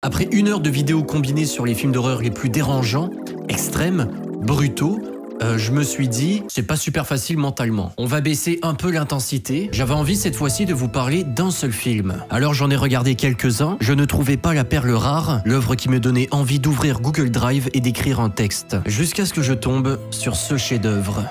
Après 1 heure de vidéos combinées sur les films d'horreur les plus dérangeants, extrêmes, brutaux, je me suis dit, c'est pas super facile mentalement. On va baisser un peu l'intensité. J'avais envie cette fois-ci de vous parler d'un seul film. Alors j'en ai regardé quelques-uns, je ne trouvais pas la perle rare, l'œuvre qui me donnait envie d'ouvrir Google Drive et d'écrire un texte. Jusqu'à ce que je tombe sur ce chef-d'œuvre.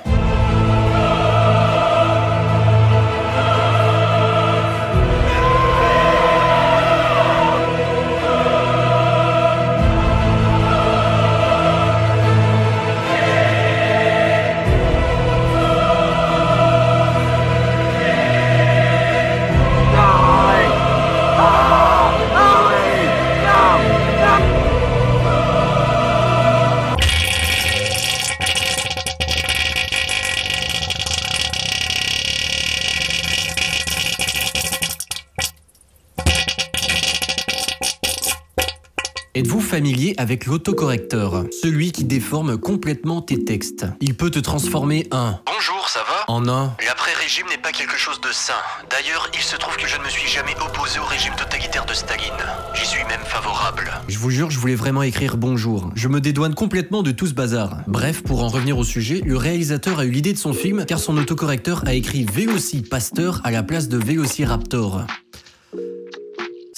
Êtes-vous familier avec l'autocorrecteur? Celui qui déforme complètement tes textes. Il peut te transformer Bonjour, ça va? en un. L'après-régime n'est pas quelque chose de sain. D'ailleurs, il se trouve que je ne me suis jamais opposé au régime totalitaire de Staline. J'y suis même favorable. Je vous jure, je voulais vraiment écrire bonjour. Je me dédouane complètement de tout ce bazar. Bref, pour en revenir au sujet, le réalisateur a eu l'idée de son film car son autocorrecteur a écrit Vélocipasteur à la place de Vélociraptor.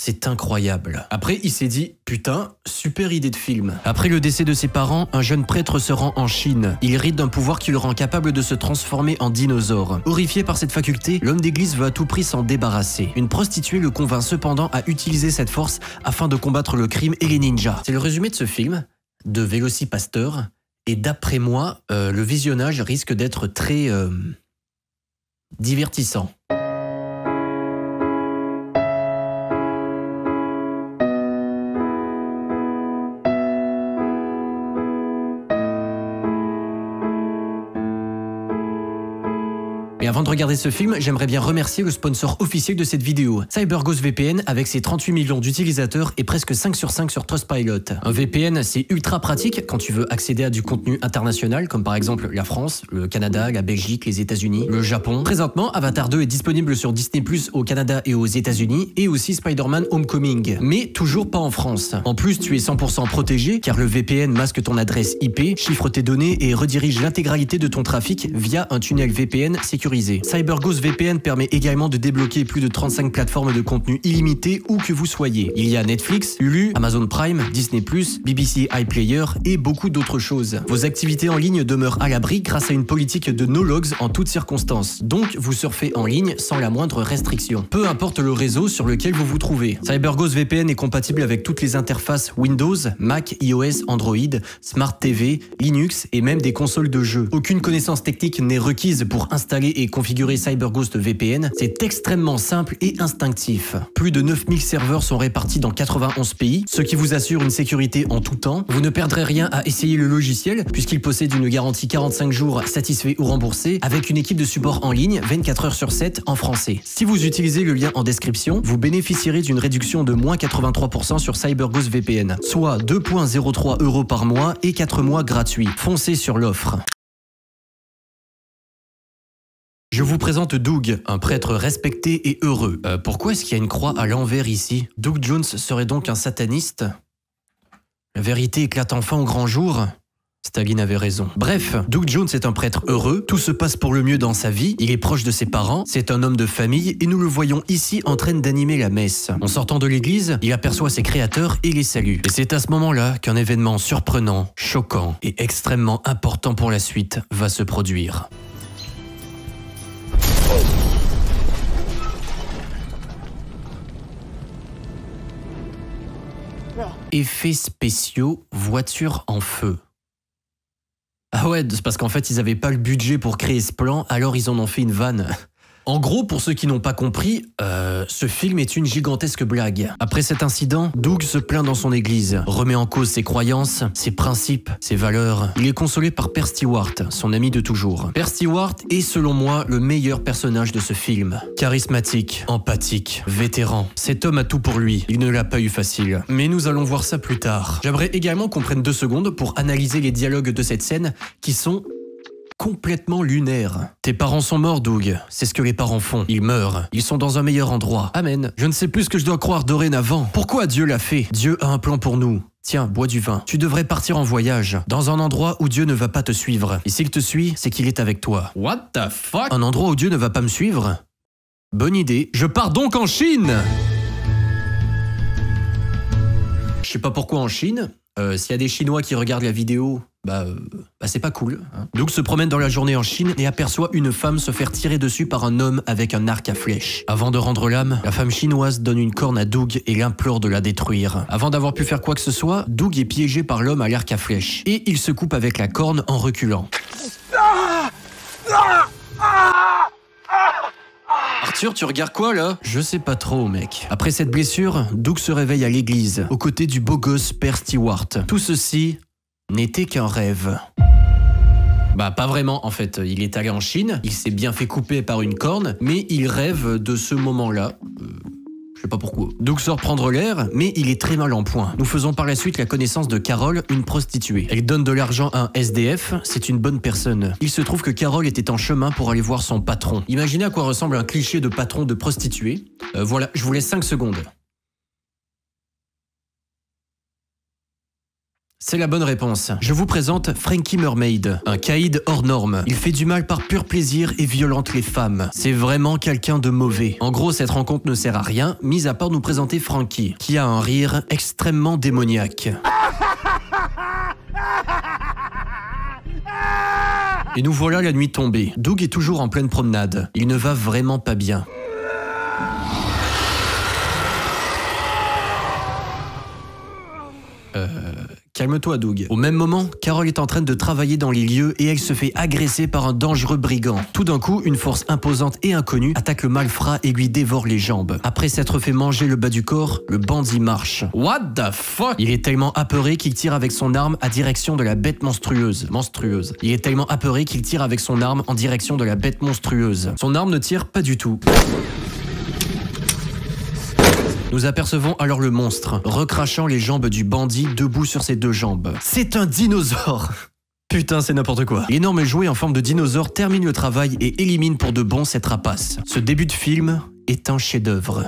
C'est incroyable. Après, il s'est dit, putain, super idée de film. Après le décès de ses parents, un jeune prêtre se rend en Chine. Il hérite d'un pouvoir qui le rend capable de se transformer en dinosaure. Horrifié par cette faculté, l'homme d'église veut à tout prix s'en débarrasser. Une prostituée le convainc cependant à utiliser cette force afin de combattre le crime et les ninjas. C'est le résumé de ce film, de Vélocipasteur. Et d'après moi, le visionnage risque d'être très divertissant. Et avant de regarder ce film, j'aimerais bien remercier le sponsor officiel de cette vidéo, CyberGhost VPN, avec ses 38 millions d'utilisateurs et presque 5 sur 5 sur Trustpilot. Un VPN, c'est ultra pratique quand tu veux accéder à du contenu international, comme par exemple la France, le Canada, la Belgique, les États-Unis, le Japon. Présentement, Avatar 2 est disponible sur Disney+ au Canada et aux États-Unis, et aussi Spider-Man Homecoming, mais toujours pas en France. En plus, tu es 100% protégé, car le VPN masque ton adresse IP, chiffre tes données et redirige l'intégralité de ton trafic via un tunnel VPN sécurisé. CyberGhost VPN permet également de débloquer plus de 35 plateformes de contenu illimité où que vous soyez. Il y a Netflix, Hulu, Amazon Prime, Disney+, BBC iPlayer et beaucoup d'autres choses. Vos activités en ligne demeurent à l'abri grâce à une politique de no logs en toutes circonstances. Donc, vous surfez en ligne sans la moindre restriction. Peu importe le réseau sur lequel vous vous trouvez. CyberGhost VPN est compatible avec toutes les interfaces Windows, Mac, iOS, Android, Smart TV, Linux et même des consoles de jeux. Aucune connaissance technique n'est requise pour installer et configurer CyberGhost VPN, c'est extrêmement simple et instinctif. Plus de 9000 serveurs sont répartis dans 91 pays, ce qui vous assure une sécurité en tout temps. Vous ne perdrez rien à essayer le logiciel, puisqu'il possède une garantie 45 jours satisfait ou remboursé, avec une équipe de support en ligne 24 heures sur 7 en français. Si vous utilisez le lien en description, vous bénéficierez d'une réduction de moins 83% sur CyberGhost VPN, soit 2,03 € par mois et 4 mois gratuits. Foncez sur l'offre. Je vous présente Doug, un prêtre respecté et heureux. Pourquoi est-ce qu'il y a une croix à l'envers ici? Doug Jones serait donc un sataniste? La vérité éclate enfin au grand jour? Staline avait raison. Bref, Doug Jones est un prêtre heureux, tout se passe pour le mieux dans sa vie, il est proche de ses parents, c'est un homme de famille et nous le voyons ici en train d'animer la messe. En sortant de l'église, il aperçoit ses créateurs et les salue. Et c'est à ce moment-là qu'un événement surprenant, choquant et extrêmement important pour la suite va se produire. Effets spéciaux, voiture en feu. Ah ouais, c'est parce qu'en fait ils avaient pas le budget pour créer ce plan, alors ils en ont fait une vanne. En gros, pour ceux qui n'ont pas compris, ce film est une gigantesque blague. Après cet incident, Doug se plaint dans son église, remet en cause ses croyances, ses principes, ses valeurs. Il est consolé par Per Stewart, son ami de toujours. Per Stewart est selon moi le meilleur personnage de ce film. Charismatique, empathique, vétéran. Cet homme a tout pour lui, il ne l'a pas eu facile. Mais nous allons voir ça plus tard. J'aimerais également qu'on prenne 2 secondes pour analyser les dialogues de cette scène qui sont complètement lunaire. Tes parents sont morts, Doug. C'est ce que les parents font. Ils meurent. Ils sont dans un meilleur endroit. Amen. Je ne sais plus ce que je dois croire dorénavant. Pourquoi Dieu l'a fait? Dieu a un plan pour nous. Tiens, bois du vin. Tu devrais partir en voyage, dans un endroit où Dieu ne va pas te suivre. Et s'il te suit, c'est qu'il est avec toi. What the fuck? Un endroit où Dieu ne va pas me suivre? Bonne idée. Je pars donc en Chine! Je sais pas pourquoi en Chine. S'il y a des Chinois qui regardent la vidéo, c'est pas cool. Hein. Doug se promène dans la journée en Chine et aperçoit une femme se faire tirer dessus par un homme avec un arc à flèche. Avant de rendre l'âme, la femme chinoise donne une corne à Doug et l'implore de la détruire. Avant d'avoir pu faire quoi que ce soit, Doug est piégé par l'homme à l'arc à flèche. Et il se coupe avec la corne en reculant. Arthur, tu regardes quoi là? Je sais pas trop, mec. Après cette blessure, Doug se réveille à l'église, aux côtés du beau gosse Père Stewart. Tout ceci n'était qu'un rêve. Pas vraiment en fait. Il est allé en Chine, il s'est bien fait couper par une corne, mais il rêve de ce moment-là. Je sais pas pourquoi. Doug sort prendre l'air, mais il est très mal en point. Nous faisons par la suite la connaissance de Carol, une prostituée. Elle donne de l'argent à un SDF, c'est une bonne personne. Il se trouve que Carol était en chemin pour aller voir son patron. Imaginez à quoi ressemble un cliché de patron de prostituée. Voilà, je vous laisse 5 secondes. C'est la bonne réponse. Je vous présente Frankie Mermaid, un caïd hors norme. Il fait du mal par pur plaisir et violente les femmes. C'est vraiment quelqu'un de mauvais. En gros, cette rencontre ne sert à rien, mis à part nous présenter Frankie, qui a un rire extrêmement démoniaque. Et nous voilà la nuit tombée. Doug est toujours en pleine promenade. Il ne va vraiment pas bien. Calme-toi, Doug. Au même moment, Carol est en train de travailler dans les lieux et elle se fait agresser par un dangereux brigand. Tout d'un coup, une force imposante et inconnue attaque le malfrat et lui dévore les jambes. Après s'être fait manger le bas du corps, le bandit marche. What the fuck? Il est tellement apeuré qu'il tire avec son arme à direction de la bête monstrueuse. Il est tellement apeuré qu'il tire avec son arme en direction de la bête monstrueuse. Son arme ne tire pas du tout. Nous apercevons alors le monstre, recrachant les jambes du bandit debout sur ses 2 jambes. C'est un dinosaure! Putain, c'est n'importe quoi. L'énorme jouet en forme de dinosaure termine le travail et élimine pour de bon cette rapace. Ce début de film est un chef-d'œuvre.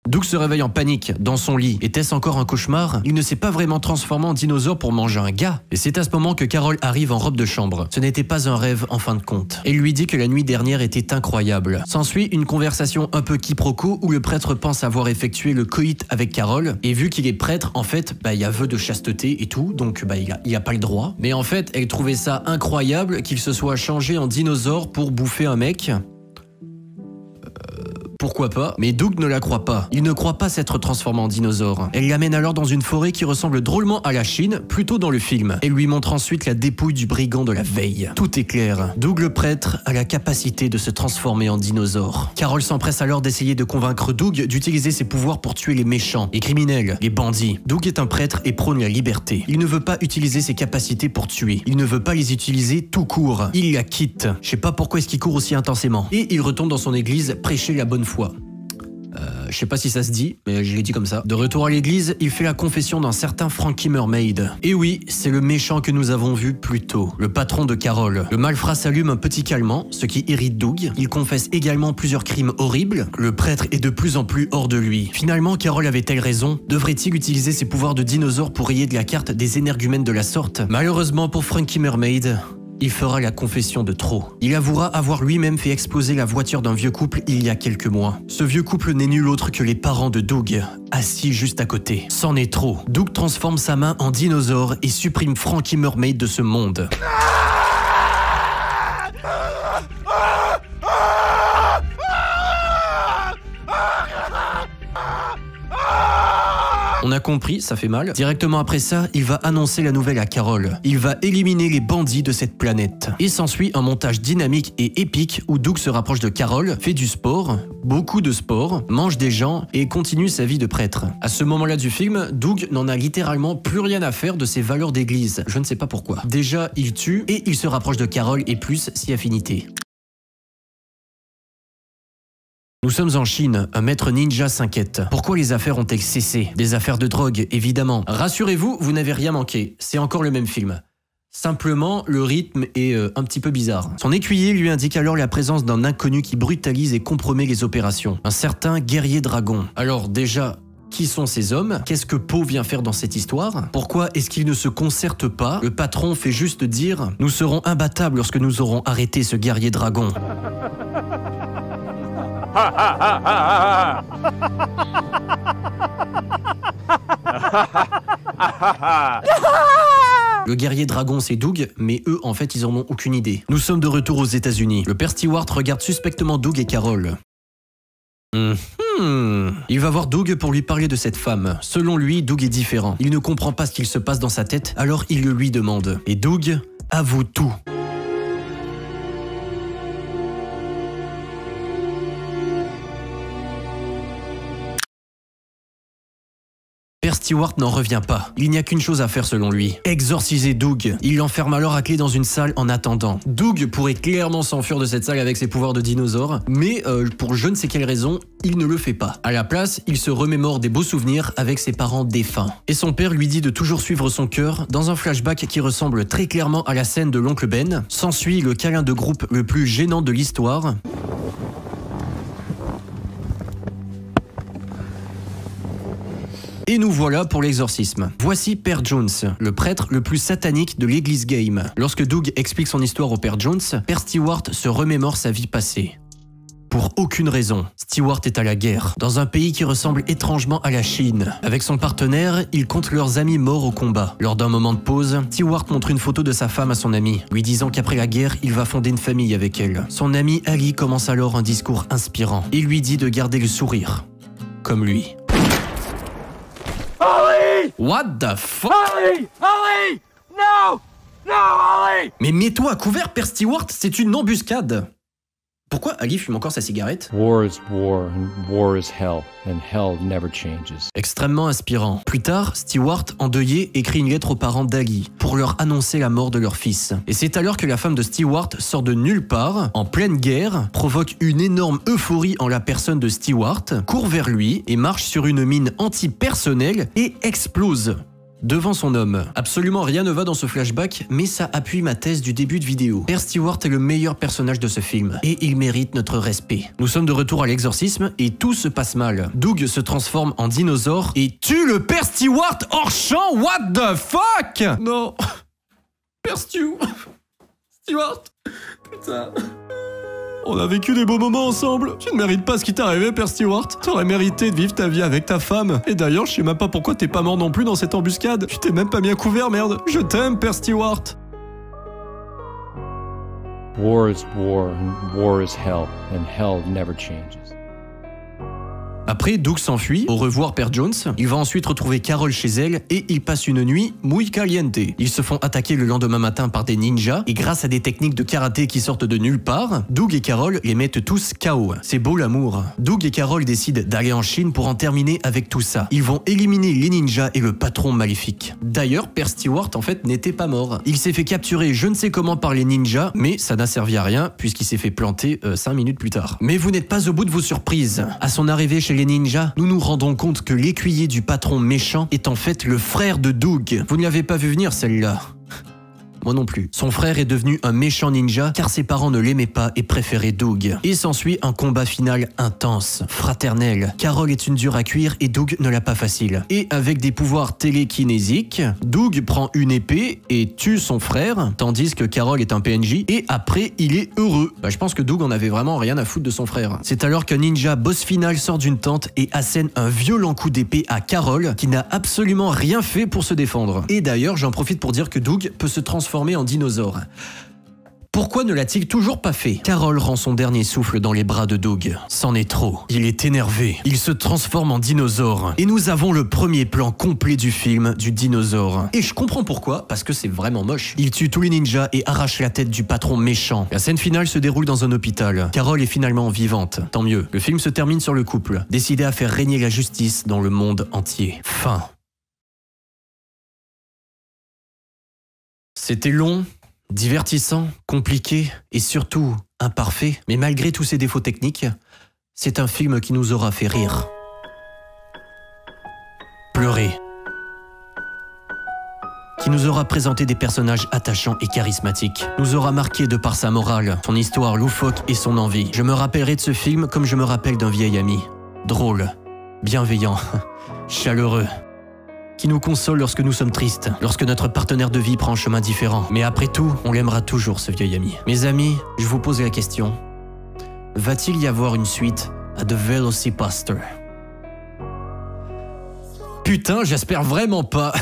Doug se réveille en panique, dans son lit. Était-ce encore un cauchemar? Il ne s'est pas vraiment transformé en dinosaure pour manger un gars. Et c'est à ce moment que Carol arrive en robe de chambre. Ce n'était pas un rêve en fin de compte. Elle lui dit que la nuit dernière était incroyable. S'ensuit une conversation un peu quiproquo où le prêtre pense avoir effectué le coït avec Carol. Et vu qu'il est prêtre, en fait, il y a vœu de chasteté et tout, donc il a pas le droit. Mais en fait, elle trouvait ça incroyable qu'il se soit changé en dinosaure pour bouffer un mec. Pourquoi pas? Mais Doug ne la croit pas. Il ne croit pas s'être transformé en dinosaure. Elle l'amène alors dans une forêt qui ressemble drôlement à la Chine, plutôt dans le film. Elle lui montre ensuite la dépouille du brigand de la veille. Tout est clair. Doug le prêtre a la capacité de se transformer en dinosaure. Carol s'empresse alors d'essayer de convaincre Doug d'utiliser ses pouvoirs pour tuer les méchants, les criminels, les bandits. Doug est un prêtre et prône la liberté. Il ne veut pas utiliser ses capacités pour tuer. Il ne veut pas les utiliser tout court. Il la quitte. Je sais pas pourquoi est-ce qu'il court aussi intensément. Et il retourne dans son église prêcher la bonne foi. Je sais pas si ça se dit, mais je l'ai dit comme ça. De retour à l'église, il fait la confession d'un certain Frankie Mermaid. Et oui, c'est le méchant que nous avons vu plus tôt, le patron de Carol. Le malfrat s'allume un petit calmant, ce qui irrite Doug. Il confesse également plusieurs crimes horribles. Le prêtre est de plus en plus hors de lui. Finalement, Carol avait-elle raison? Devrait-il utiliser ses pouvoirs de dinosaure pour rayer de la carte des énergumènes de la sorte? Malheureusement pour Frankie Mermaid, il fera la confession de trop. Il avouera avoir lui-même fait exploser la voiture d'un vieux couple il y a quelques mois. Ce vieux couple n'est nul autre que les parents de Doug, assis juste à côté. C'en est trop. Doug transforme sa main en dinosaure et supprime Frankie Mermaid de ce monde. On a compris, ça fait mal. Directement après ça, il va annoncer la nouvelle à Carol. Il va éliminer les bandits de cette planète. Et s'ensuit un montage dynamique et épique où Doug se rapproche de Carol, fait du sport, beaucoup de sport, mange des gens et continue sa vie de prêtre. À ce moment-là du film, Doug n'en a littéralement plus rien à faire de ses valeurs d'église. Je ne sais pas pourquoi. Déjà, il tue et il se rapproche de Carol et plus si affinité. Nous sommes en Chine, un maître ninja s'inquiète. Pourquoi les affaires ont-elles cessé? Des affaires de drogue, évidemment. Rassurez-vous, vous n'avez rien manqué. C'est encore le même film. Simplement, le rythme est un petit peu bizarre. Son écuyer lui indique alors la présence d'un inconnu qui brutalise et compromet les opérations. Un certain guerrier dragon. Alors déjà, qui sont ces hommes? Qu'est-ce que Poe vient faire dans cette histoire? Pourquoi est-ce qu'ils ne se concertent pas? Le patron fait juste dire « Nous serons imbattables lorsque nous aurons arrêté ce guerrier dragon ». Le guerrier dragon c'est Doug, mais eux en fait ils en ont aucune idée. Nous sommes de retour aux États-Unis. Le père Stewart regarde suspectement Doug et Carol. Il va voir Doug pour lui parler de cette femme. Selon lui, Doug est différent. Il ne comprend pas ce qu'il se passe dans sa tête, alors il le lui demande. Et Doug avoue tout. Père Stewart n'en revient pas. Il n'y a qu'une chose à faire selon lui. Exorciser Doug. Il l'enferme alors à clé dans une salle en attendant. Doug pourrait clairement s'enfuir de cette salle avec ses pouvoirs de dinosaure, mais pour je ne sais quelle raison, il ne le fait pas. À la place, il se remémore des beaux souvenirs avec ses parents défunts. Et son père lui dit de toujours suivre son cœur dans un flashback qui ressemble très clairement à la scène de l'oncle Ben. S'ensuit le câlin de groupe le plus gênant de l'histoire. Et nous voilà pour l'exorcisme. Voici Père Jones, le prêtre le plus satanique de l'église Game. Lorsque Doug explique son histoire au Père Jones, Père Stewart se remémore sa vie passée. Pour aucune raison, Stewart est à la guerre, dans un pays qui ressemble étrangement à la Chine. Avec son partenaire, ils comptent leurs amis morts au combat. Lors d'un moment de pause, Stewart montre une photo de sa femme à son ami, lui disant qu'après la guerre, il va fonder une famille avec elle. Son ami Ali commence alors un discours inspirant. Il lui dit de garder le sourire, comme lui. Ollie! What the fuck? Ollie! Ollie! No! No, Ollie! Mais mets-toi à couvert, Père Stewart, c'est une embuscade. Pourquoi Ali fume encore sa cigarette? War is war, and war is hell, and hell never changes. Extrêmement inspirant. Plus tard, Stewart, endeuillé, écrit une lettre aux parents d'Ali pour leur annoncer la mort de leur fils. Et c'est alors que la femme de Stewart sort de nulle part, en pleine guerre, provoque une énorme euphorie en la personne de Stewart, court vers lui et marche sur une mine antipersonnelle et explose devant son homme. Absolument rien ne va dans ce flashback, mais ça appuie ma thèse du début de vidéo. Père Stewart est le meilleur personnage de ce film, et il mérite notre respect. Nous sommes de retour à l'exorcisme, et tout se passe mal. Doug se transforme en dinosaure et tue le Père Stewart hors champ. What the fuck? Non. Père Stewart. Putain. On a vécu des beaux moments ensemble. Tu ne mérites pas ce qui t'est arrivé, Père Stewart. T'aurais mérité de vivre ta vie avec ta femme. Et d'ailleurs, je sais même pas pourquoi t'es pas mort non plus dans cette embuscade. Tu t'es même pas bien couvert, merde. Je t'aime, Père Stewart. War is war, and war is hell, and hell never changes. Après, Doug s'enfuit. Au revoir, Père Jones. Il va ensuite retrouver Carol chez elle et ils passent une nuit muy caliente. Ils se font attaquer le lendemain matin par des ninjas et grâce à des techniques de karaté qui sortent de nulle part, Doug et Carol les mettent tous KO. C'est beau l'amour. Doug et Carol décident d'aller en Chine pour en terminer avec tout ça. Ils vont éliminer les ninjas et le patron maléfique. D'ailleurs, Père Stewart en fait n'était pas mort. Il s'est fait capturer je ne sais comment par les ninjas, mais ça n'a servi à rien puisqu'il s'est fait planter 5 minutes plus tard. Mais vous n'êtes pas au bout de vos surprises. À son arrivée chez les ninjas, nous nous rendons compte que l'écuyer du patron méchant est en fait le frère de Doug. Vous ne l'avez pas vu venir celle-là. Moi non plus. Son frère est devenu un méchant ninja car ses parents ne l'aimaient pas et préféraient Doug. Et s'ensuit un combat final intense, fraternel. Carol est une dure à cuire et Doug ne l'a pas facile. Et avec des pouvoirs télékinésiques, Doug prend une épée et tue son frère, tandis que Carol est un PNJ et après il est heureux. Je pense que Doug en avait vraiment rien à foutre de son frère. C'est alors qu'un ninja boss final sort d'une tente et assène un violent coup d'épée à Carol qui n'a absolument rien fait pour se défendre. Et d'ailleurs, j'en profite pour dire que Doug peut se transformer en dinosaure. Pourquoi ne l'a-t-il toujours pas fait? Carol rend son dernier souffle dans les bras de Doug. C'en est trop. Il est énervé. Il se transforme en dinosaure. Et nous avons le premier plan complet du film du dinosaure. Et je comprends pourquoi, parce que c'est vraiment moche. Il tue tous les ninjas et arrache la tête du patron méchant. La scène finale se déroule dans un hôpital. Carol est finalement vivante. Tant mieux. Le film se termine sur le couple, décidé à faire régner la justice dans le monde entier. Fin. C'était long, divertissant, compliqué et surtout imparfait. Mais malgré tous ses défauts techniques, c'est un film qui nous aura fait rire, pleurer, qui nous aura présenté des personnages attachants et charismatiques, nous aura marqué de par sa morale, son histoire loufoque et son envie. Je me rappellerai de ce film comme je me rappelle d'un vieil ami. Drôle, bienveillant, chaleureux, qui nous console lorsque nous sommes tristes, lorsque notre partenaire de vie prend un chemin différent. Mais après tout, on l'aimera toujours, ce vieil ami. Mes amis, je vous pose la question. Va-t-il y avoir une suite à The Velocipaster? Putain, j'espère vraiment pas.